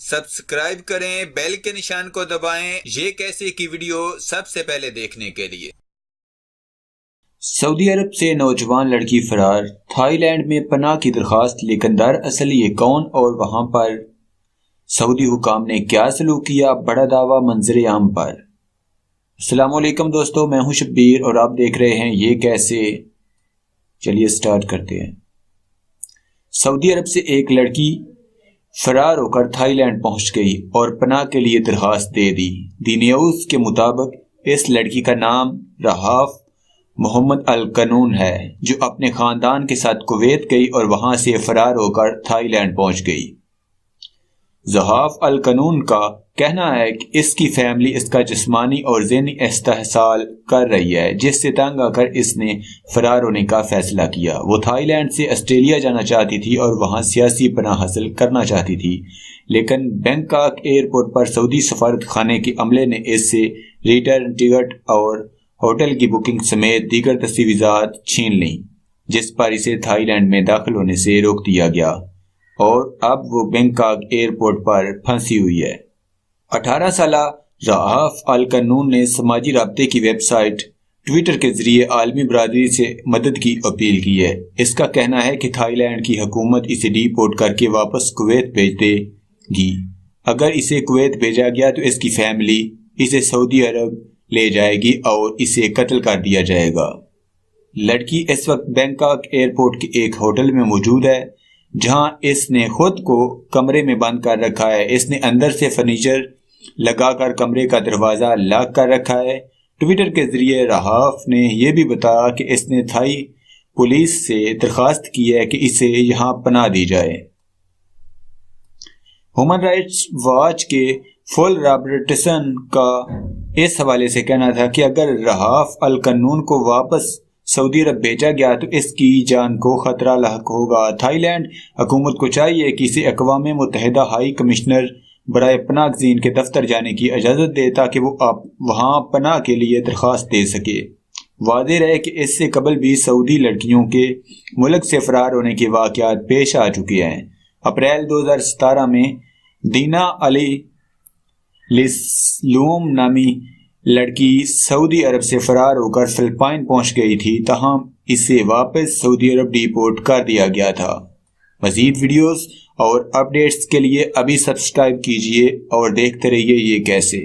Subscribe کریں، بیل کے نشان کو دبائیں یہ کیسے کی ویڈیو سب سے پہلے دیکھنے کے لیے۔ سعودی عرب سے نوجوان لڑکی فرار، تھائی لینڈ میں پناہ کی درخواست، لیکن دراصل یہ کون اور وہاں پر سعودی حکام نے کیا سلوک کیا؟ بڑا دعویٰ منظر عام پر۔ السلام علیکم دوستو، میں ہوں شبیر اور آپ دیکھ رہے ہیں یہ کیسے۔ چلیے سٹارٹ کرتے ہیں۔ سعودی عرب سے ایک لڑکی فرار ہو کر تھائی لینڈ پہنچ گئی اور پناہ کے لیے درخواست دے دی۔ دی نیوز کے مطابق اس لڑکی کا نام رہاف محمد القنون ہے، جو اپنے خاندان کے ساتھ کویت گئی اور وہاں سے فرار ہو کر تھائی لینڈ پہنچ گئی۔ رہاف القنون کا کہنا ہے کہ اس کی فیملی اس کا جسمانی اور ذہنی استحصال کر رہی ہے، جس سے تنگ آ کر اس نے فرار ہونے کا فیصلہ کیا۔ وہ تھائی لینڈ سے آسٹریلیا جانا چاہتی تھی اور وہاں سیاسی پناہ حاصل کرنا چاہتی تھی، لیکن بینکاک ایئرپورٹ پر سعودی سفارت خانے کے عملے نے اس سے ریٹرن ٹکٹ اور ہوٹل کی بکنگ سمیت دیگر دستاویزات چھین لیں، جس پر اسے تھائی لینڈ میں داخل ہونے سے روک دیا گیا اور اب وہ بینکاک ایئرپورٹ پر پھنسی ہوئی ہے۔ 18 سالہ رہاف القنون نے سماجی رابطے کی ویب سائٹ ٹویٹر کے ذریعے عالمی برادری سے مدد کی اپیل کی ہے۔ اس کا کہنا ہے کہ تھائی لینڈ کی حکومت اسے ڈی پورٹ کر کے واپس کویت بھیج دے گی۔ اگر اسے کویت بھیجا گیا تو اس کی فیملی اسے سعودی عرب لے جائے گی اور اسے قتل کر دیا جائے گا۔ لڑکی اس وقت بینکاک ایئرپورٹ کے ایک ہوٹل میں موجود ہے، جہاں اس نے خود کو کمرے میں بند کر رکھا ہے۔ اس نے اندر سے فرنیچر لگا کر کمرے کا دروازہ لاک کر رکھا ہے۔ ٹویٹر کے ذریعے رہاف نے یہ بھی بتایا کہ اس نے تھائی پولیس سے درخواست کی ہے کہ اسے یہاں پناہ دی جائے۔ ہیومن رائٹس واچ کے فل رابرٹسن کا اس حوالے سے کہنا تھا کہ اگر رہاف القنون کو واپس سعودی عرب بھیجا گیا تو اس کی جان کو خطرہ لاحق ہوگا۔ تھائی لینڈ حکومت کو چاہیے کہ اسے اقوام متحدہ ہائی کمشنر برائے پناہ گزین کے دفتر جانے کی اجازت دے تاکہ وہ وہاں پناہ کے لیے درخواست دے سکے۔ واضح رہے کہ اس سے قبل بھی سعودی لڑکیوں کے ملک سے فرار ہونے کے واقعات پیش آ چکے ہیں۔ اپریل 2017 میں دینا علی لسلوم نامی لڑکی سعودی عرب سے فرار ہو کر فلپائن پہنچ گئی تھی، تاہم اسے واپس سعودی عرب ڈی پورٹ کر دیا گیا تھا۔ مزید ویڈیوز اور اپڈیٹس کے لیے ابھی سبسکرائب کیجیے اور دیکھتے رہیے یہ کیسے۔